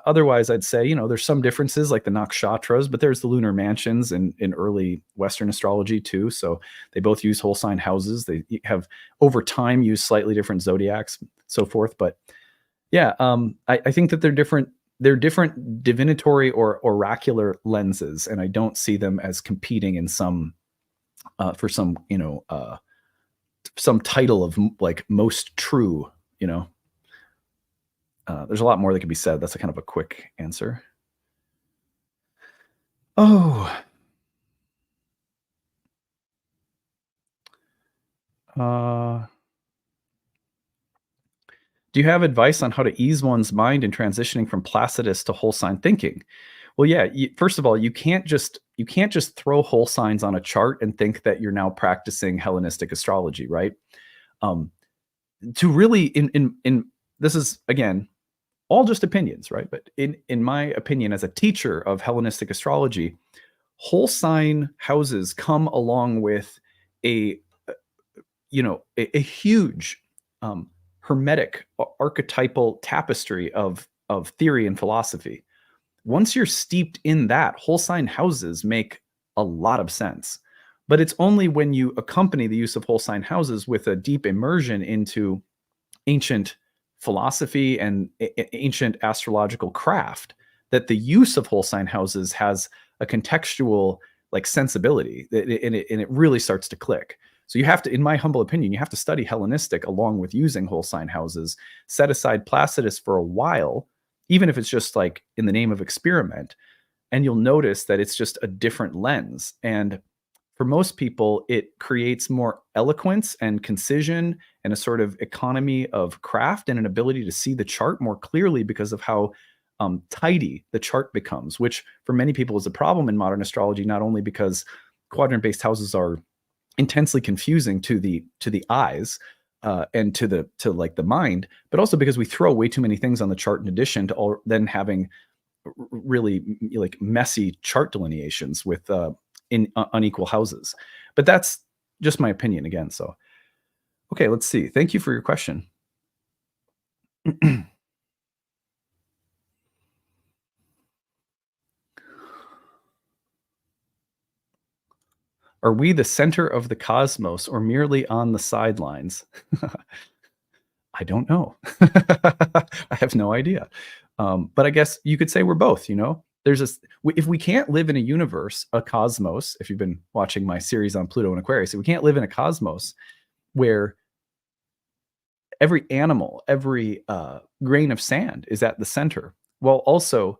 otherwise I'd say there's some differences like the nakshatras, but there's the lunar mansions in early Western astrology too. So they both use whole sign houses. They have over time used slightly different zodiacs, so forth. But yeah, I think that they're different. They're different divinatory or oracular lenses, and I don't see them as competing in some for some title of like most true. There's a lot more that could be said. That's a kind of a quick answer. Oh, do you have advice on how to ease one's mind in transitioning from Placidus to whole sign thinking? Well, yeah. First of all, you can't just throw whole signs on a chart and think that you're now practicing Hellenistic astrology, right? To really, in this is again all just opinions, right? But in my opinion, as a teacher of Hellenistic astrology, whole sign houses come along with a a huge hermetic archetypal tapestry of theory and philosophy. Once you're steeped in that, whole sign houses make a lot of sense. But it's only when you accompany the use of whole sign houses with a deep immersion into ancient philosophy and ancient astrological craft that the use of whole sign houses has a contextual like sensibility, and it really starts to click. So you have to, in my humble opinion, you have to study Hellenistic along with using whole sign houses, set aside Placidus for a while, even if it's just like in the name of experiment, and you'll notice that it's just a different lens. And for most people, it creates more eloquence and concision and a sort of economy of craft and an ability to see the chart more clearly because of how tidy the chart becomes, which for many people is a problem in modern astrology, not only because quadrant-based houses are intensely confusing to the eyes and to like the mind, but also because we throw way too many things on the chart in addition to all then having really like messy chart delineations with in unequal houses. But that's just my opinion again. So, okay, let's see. Thank you for your question. Are we the center of the cosmos or merely on the sidelines? I don't know. I have no idea. But I guess you could say we're both, you know? There's this, if we can't live in a universe, a cosmos, if you've been watching my series on Pluto and Aquarius, if we can't live in a cosmos where every animal, every grain of sand is at the center, while also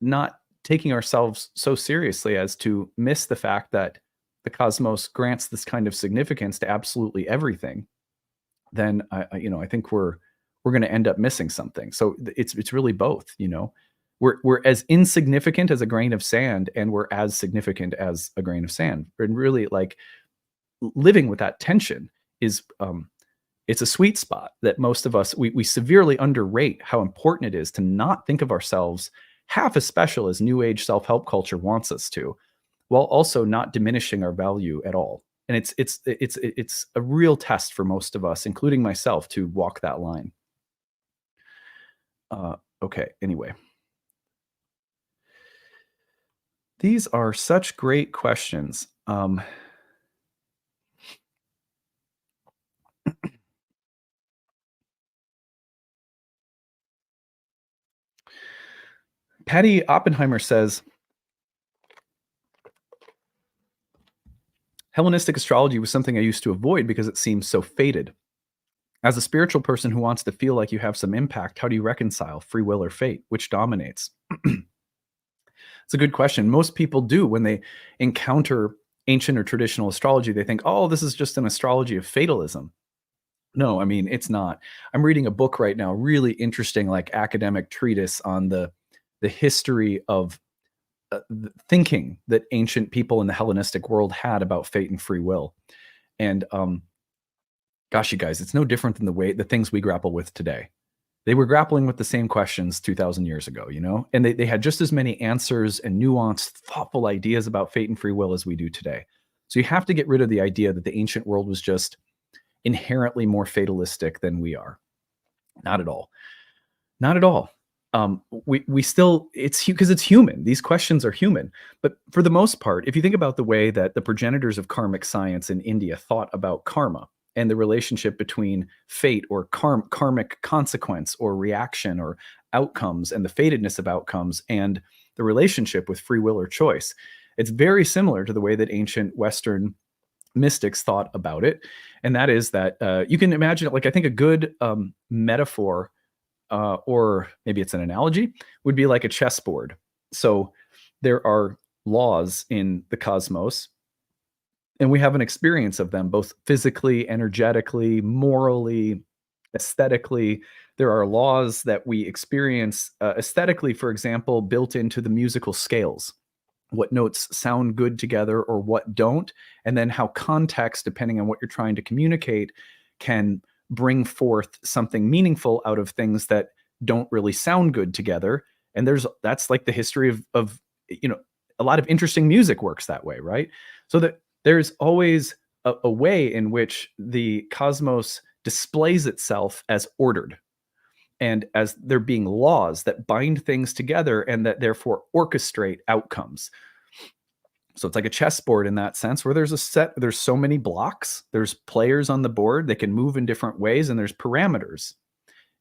not taking ourselves so seriously as to miss the fact that the cosmos grants this kind of significance to absolutely everything, then I think we're going to end up missing something. So it's really both. You know, we're as insignificant as a grain of sand, and we're as significant as a grain of sand. And really, like living with that tension is it's a sweet spot that most of us we severely underrate how important it is to not think of ourselves half as special as new age self-help culture wants us to, while also not diminishing our value at all. And it's a real test for most of us, including myself, to walk that line. Okay, anyway. These are such great questions. Patty Oppenheimer says, Hellenistic astrology was something I used to avoid because it seems so fated. As a spiritual person who wants to feel like you have some impact, how do you reconcile free will or fate? Which dominates? It's a good question. Most people do when they encounter ancient or traditional astrology, they think, oh, this is just an astrology of fatalism. No, I mean, it's not. I'm reading a book right now, really interesting, like academic treatise on the history of the thinking that ancient people in the Hellenistic world had about fate and free will. And gosh, you guys, it's no different than the things we grapple with today. They were grappling with the same questions 2,000 years ago, you know, and they had just as many answers and nuanced, thoughtful ideas about fate and free will as we do today. So you have to get rid of the idea that the ancient world was just inherently more fatalistic than we are. Not at all. Not at all. We still, it's because it's human. These questions are human. But for the most part, if you think about the way that the progenitors of karmic science in India thought about karma and the relationship between fate or karmic consequence or reaction or outcomes and the fatedness of outcomes and the relationship with free will or choice, it's very similar to the way that ancient Western mystics thought about it. And that is that you can imagine it like, I think a good metaphor or maybe it's an analogy, would be like a chessboard. So there are laws in the cosmos, and we have an experience of them, both physically, energetically, morally, aesthetically. There are laws that we experience aesthetically, for example, built into the musical scales. What notes sound good together or what don't, and then how context, depending on what you're trying to communicate, can bring forth something meaningful out of things that don't really sound good together. And that's like the history of a lot of interesting music works that way, right? So that there's always a way in which the cosmos displays itself as ordered and as there being laws that bind things together and that therefore orchestrate outcomes. So it's like a chessboard in that sense, where there's so many blocks, there's players on the board that can move in different ways, and there's parameters.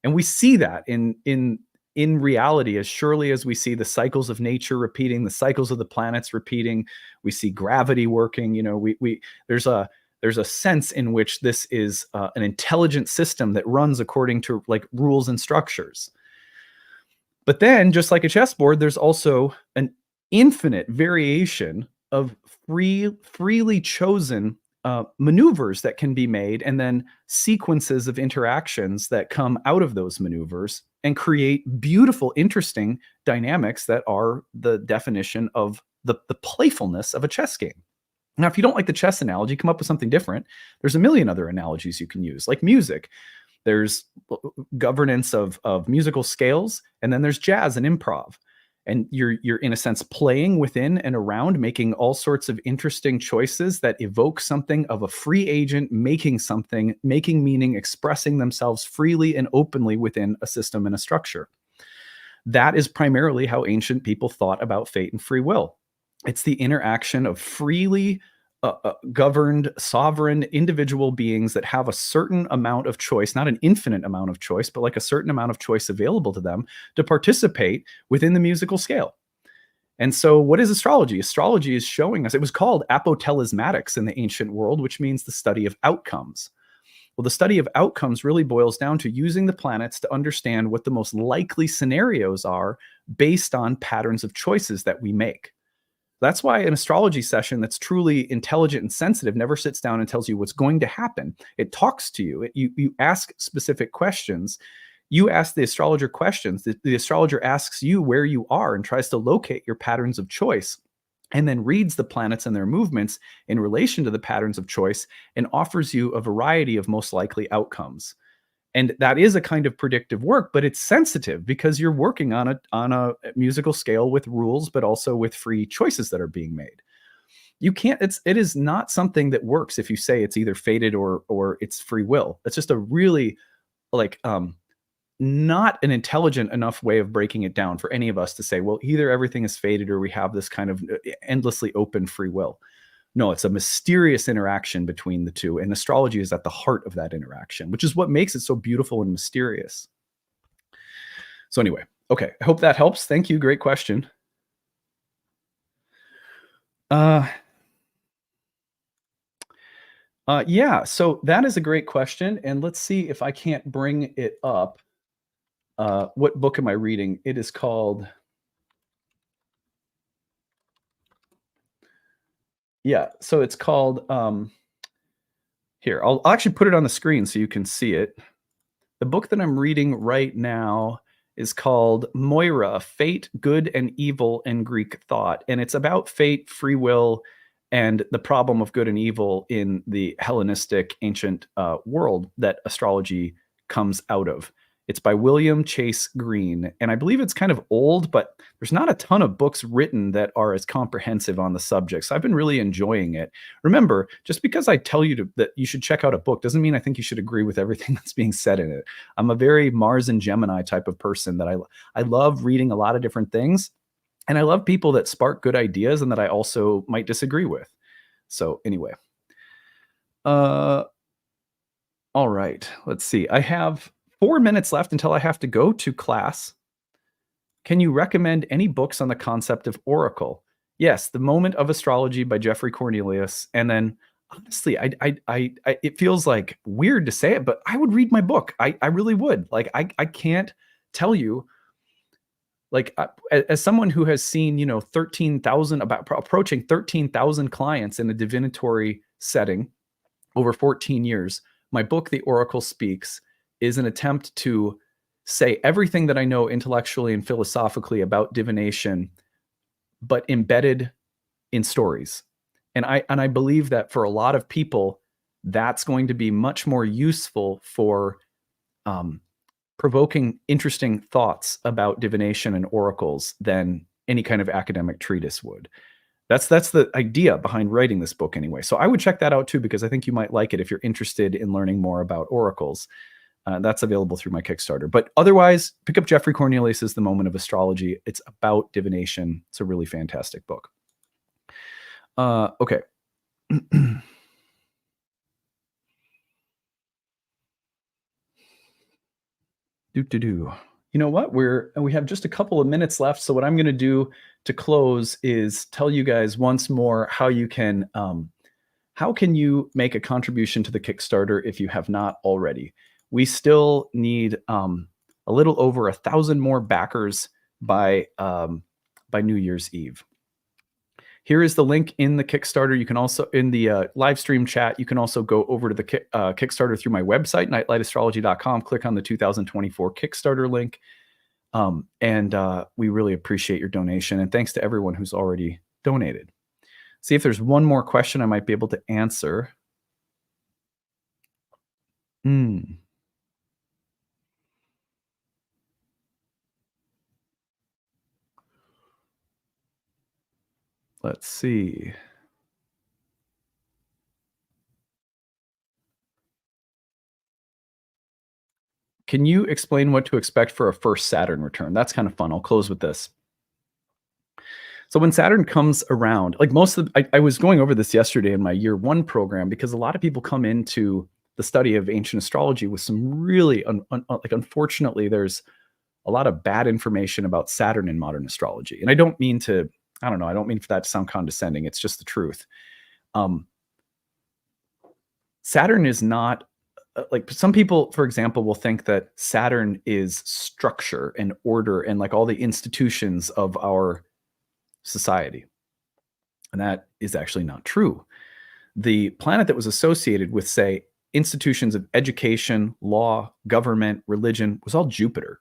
And we see that in reality, as surely as we see the cycles of nature repeating, the cycles of the planets repeating, we see gravity working. There's a sense in which this is an intelligent system that runs according to like rules and structures. But then, just like a chessboard, there's also an infinite variation of freely chosen maneuvers that can be made, and then sequences of interactions that come out of those maneuvers and create beautiful, interesting dynamics that are the definition of the playfulness of a chess game. Now, if you don't like the chess analogy, come up with something different. There's a million other analogies you can use, like music. There's governance of musical scales, and then there's jazz and improv. And you're in a sense playing within and around, making all sorts of interesting choices that evoke something of a free agent, making something, making meaning, expressing themselves freely and openly within a system and a structure. That is primarily how ancient people thought about fate and free will. It's the interaction of freely governed, sovereign, individual beings that have a certain amount of choice, not an infinite amount of choice, but like a certain amount of choice available to them to participate within the musical scale. And so what is astrology? Astrology is showing us, it was called apotelesmatics in the ancient world, which means the study of outcomes. Well, the study of outcomes really boils down to using the planets to understand what the most likely scenarios are based on patterns of choices that we make. That's why an astrology session that's truly intelligent and sensitive never sits down and tells you what's going to happen. It talks to you. You ask specific questions. You ask the astrologer questions. The astrologer asks you where you are and tries to locate your patterns of choice, and then reads the planets and their movements in relation to the patterns of choice and offers you a variety of most likely outcomes. And that is a kind of predictive work, but it's sensitive because you're working on a musical scale with rules, but also with free choices that are being made. You can't, it is not something that works if you say it's either fated or it's free will. It's just a really like not an intelligent enough way of breaking it down for any of us to say, well, either everything is fated or we have this kind of endlessly open free will. No, it's a mysterious interaction between the two, and astrology is at the heart of that interaction, which is what makes it so beautiful and mysterious. So anyway, okay, I hope that helps. Thank you. Great question. Yeah, so that is a great question, and let's see if I can't bring it up. What book am I reading? It is called... Yeah, so it's called, here, I'll actually put it on the screen so you can see it. The book that I'm reading right now is called Moira, Fate, Good and Evil in Greek Thought. And it's about fate, free will, and the problem of good and evil in the Hellenistic ancient world that astrology comes out of. It's by William Chase Green, and I believe it's kind of old, but there's not a ton of books written that are as comprehensive on the subject. So I've been really enjoying it. Remember, just because I tell you that you should check out a book doesn't mean I think you should agree with everything that's being said in it. I'm a very Mars and Gemini type of person that I love reading a lot of different things, and I love people that spark good ideas and that I also might disagree with. So anyway, all right, let's see. I have 4 minutes left until I have to go to class. Can you recommend any books on the concept of oracle? Yes, The Moment of Astrology by Jeffrey Cornelius. And then, honestly, it feels like weird to say it, but I would read my book. I really would. Like, I can't tell you, like, as someone who has seen, 13,000, approaching 13,000 clients in a divinatory setting over 14 years, my book, The Oracle Speaks, is an attempt to say everything that I know intellectually and philosophically about divination, but embedded in stories. And I believe that for a lot of people, that's going to be much more useful for provoking interesting thoughts about divination and oracles than any kind of academic treatise would. That's the idea behind writing this book anyway. So I would check that out too because I think you might like it if you're interested in learning more about oracles. That's available through my Kickstarter. But otherwise, pick up Jeffrey Cornelius's The Moment of Astrology. It's about divination. It's a really fantastic book. Okay. Do. You know what? We have just a couple of minutes left. So what I'm going to do to close is tell you guys once more how can you make a contribution to the Kickstarter if you have not already? We still need a little over 1,000 more backers by New Year's Eve. Here is the link in the Kickstarter. You can also, in the live stream chat, you can also go over to the Kickstarter through my website, nightlightastrology.com, click on the 2024 Kickstarter link. And we really appreciate your donation. And thanks to everyone who's already donated. See if there's one more question I might be able to answer. Let's see. Can you explain what to expect for a first Saturn return? That's kind of fun. I'll close with this. So when Saturn comes around, like most of I was going over this yesterday in my year one program because a lot of people come into the study of ancient astrology with some really, like unfortunately, there's a lot of bad information about Saturn in modern astrology. And I don't mean to, I don't know, I don't mean for that to sound condescending. It's just the truth. Saturn is not like some people, for example, will think that Saturn is structure and order and like all the institutions of our society. And that is actually not true. The planet that was associated with, say, institutions of education, law, government, religion was all Jupiter.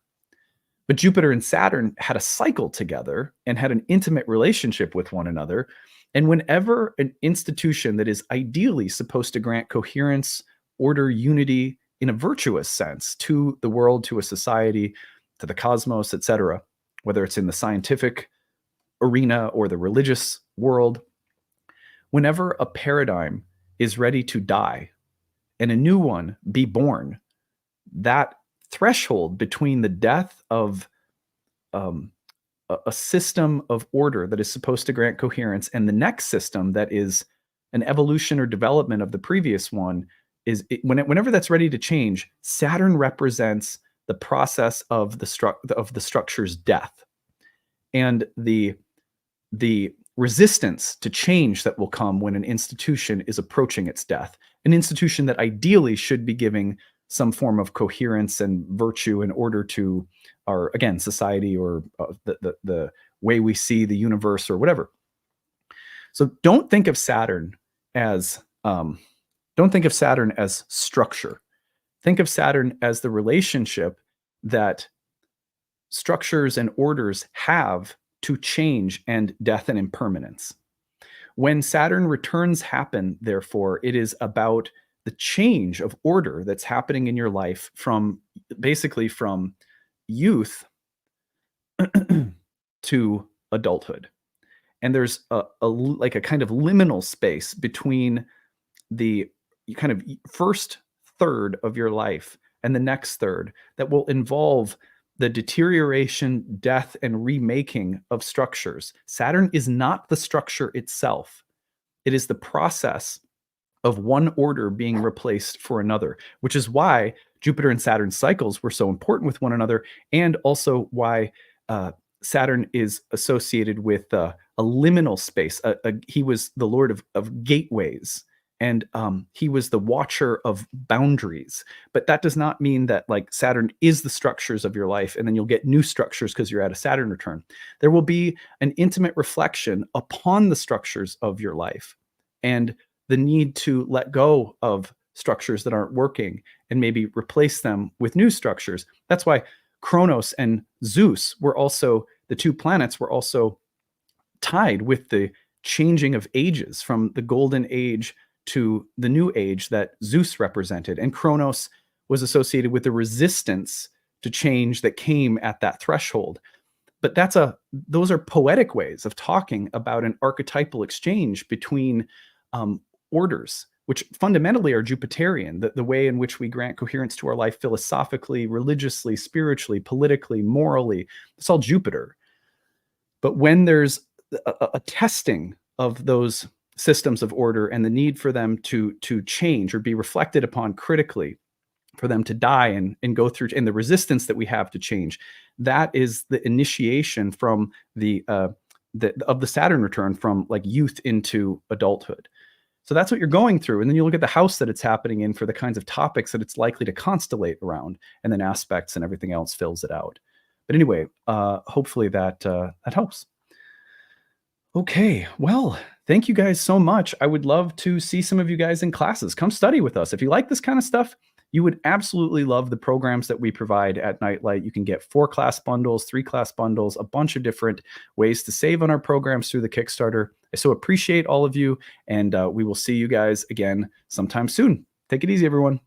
But Jupiter and Saturn had a cycle together and had an intimate relationship with one another. And whenever an institution that is ideally supposed to grant coherence, order, unity in a virtuous sense to the world, to a society, to the cosmos, etc., whether it's in the scientific arena or the religious world, whenever a paradigm is ready to die and a new one be born, that threshold between the death of a system of order that is supposed to grant coherence and the next system that is an evolution or development of the previous one whenever that's ready to change, Saturn represents the process of the structure's death and the resistance to change that will come when an institution is approaching its death. An institution that ideally should be giving some form of coherence and virtue in order to our, again, society or the way we see the universe or whatever. So don't think of Saturn as structure. Think of Saturn as the relationship that structures and orders have to change and death and impermanence. When Saturn returns happen, therefore, it is about the change of order that's happening in your life from youth to adulthood. And there's a kind of liminal space between the kind of first third of your life and the next third that will involve the deterioration, death, and remaking of structures. Saturn is not the structure itself. It is the process of one order being replaced for another, which is why Jupiter and Saturn cycles were so important with one another, and also why Saturn is associated with a liminal space. He was the lord of gateways, and he was the watcher of boundaries. But that does not mean that like Saturn is the structures of your life, and then you'll get new structures because you're at a Saturn return. There will be an intimate reflection upon the structures of your life, and the need to let go of structures that aren't working and maybe replace them with new structures. That's why Kronos and Zeus were also, the two planets were also tied with the changing of ages from the golden age to the new age that Zeus represented. And Kronos was associated with the resistance to change that came at that threshold. but those are poetic ways of talking about an archetypal exchange between orders, which fundamentally are Jupiterian, the way in which we grant coherence to our life philosophically, religiously, spiritually, politically, morally. It's all Jupiter. But when there's a testing of those systems of order and the need for them to change or be reflected upon critically, for them to die and go through, and the resistance that we have to change, that is the initiation from of the Saturn return from like youth into adulthood. So that's what you're going through. And then you look at the house that it's happening in for the kinds of topics that it's likely to constellate around, and then aspects and everything else fills it out. But anyway, hopefully that helps. Okay, well, thank you guys so much. I would love to see some of you guys in classes. Come study with us. If you like this kind of stuff, you would absolutely love the programs that we provide at Nightlight. You can get 4 class bundles, 3 class bundles, a bunch of different ways to save on our programs through the Kickstarter. I so appreciate all of you, and we will see you guys again sometime soon. Take it easy, everyone.